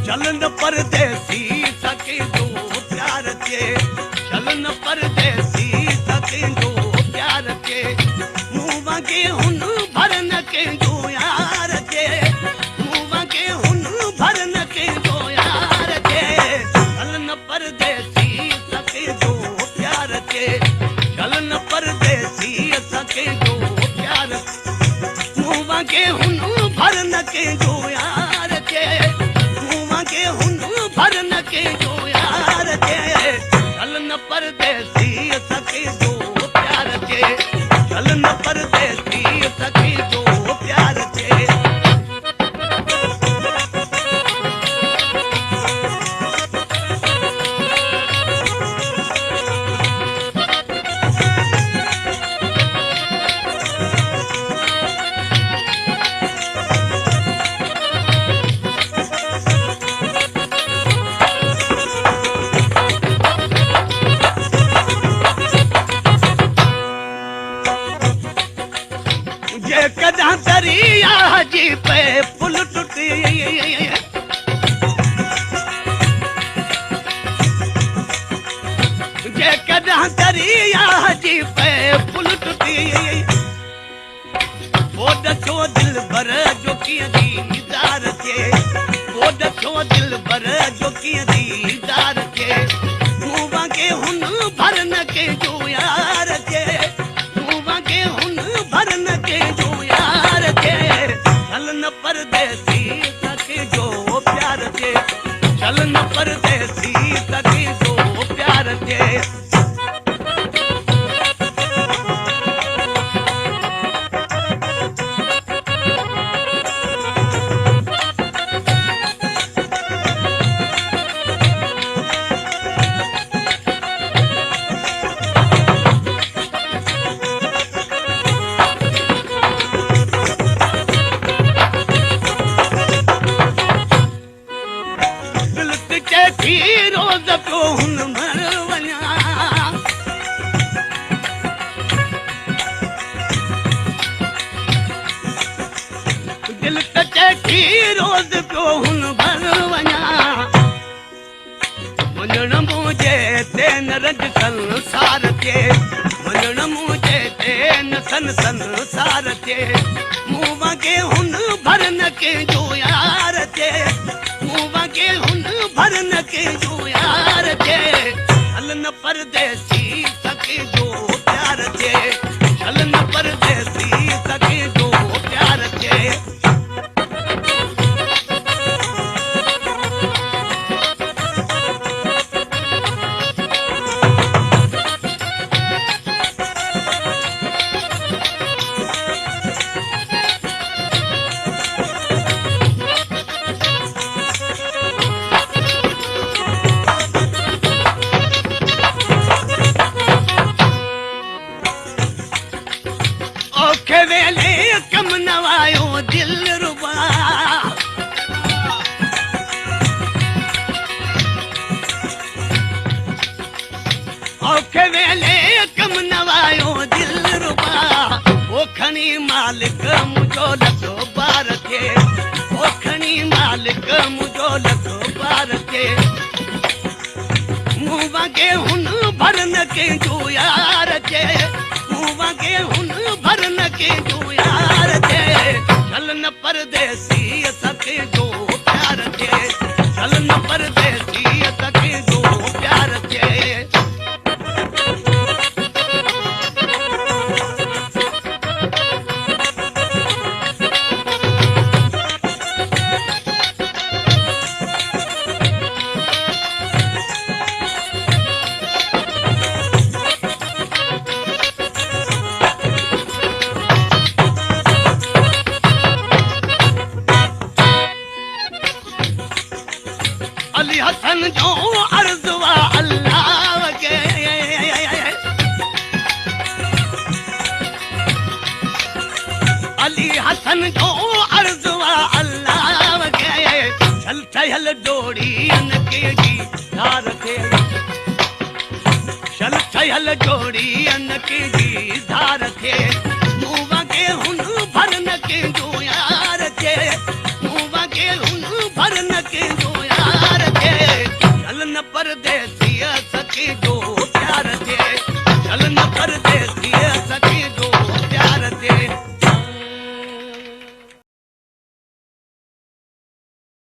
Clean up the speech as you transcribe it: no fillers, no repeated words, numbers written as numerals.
चलन परदेसी सके जो प्यार के चलन परदेसी सके जो प्यार के मुँह मांगे हुन भरन के जो यार के मुँह मांगे हुन भरन के जो यार के चलन परदेसी सके जो प्यार के चलन परदेसी सके जो प्यार मुँह मांगे हुन भरन के जो यार के के हुन भरन के जो यार के चलन परदेसी सके जो प्यार के चलन परदेसी सके जो प्यार के कदा दरिया जी पे पुल टूटी जे कदा दरिया जी पे पुल टूटी वो दसो दिल भर जो की दीदार के वो दसो दिल भर जो की दीदार के मुँह मांगे हुन भरन के जो यार के मुँह मांगे हुन भरन के जो चलन परदेसी सके जो प्यार के चलन परदेसी सके जो प्यार के रोज पियो हुन मर वञा दिल कचे थी रोज पियो हुन भर वञा वञण मुंहिंजे ते न रज संसार ते वञण मुंहिंजे ते न संसार ते मुँह मांगे हुन भरन के जो यार ते मुँह मांगे हुन भरन के जो यार के चलन परदेसी सके जो प्यार के चलन परदेसी सके जो प्यार के वेले कम नवायो दिल रुबा औखे वेले कम नवायो दिल रुबा ओ खणी मालिक मुझो लतो बार के ओ खणी मालिक मुझो लतो बार के मुँह मांगे हुन भरन के जो यार के मुँह मांगे हुन भरन के जो यार के चलन परदेसी सके जो प्यार के चलन परदेसी सके जो प्यार के अली हसन जो अर्ज़वा अल्लाह के अली हसन जो अर्ज़वा अल्लाह के चल ठहल डोड़ी के जी धार के चल ठहल डोड़ी के जी धार के मुँह मांगे हुन भरन के जो यार के मुँह मांगे हुन भरन के जो यार परदेसी सखी जो प्यार थे चल न परदेसी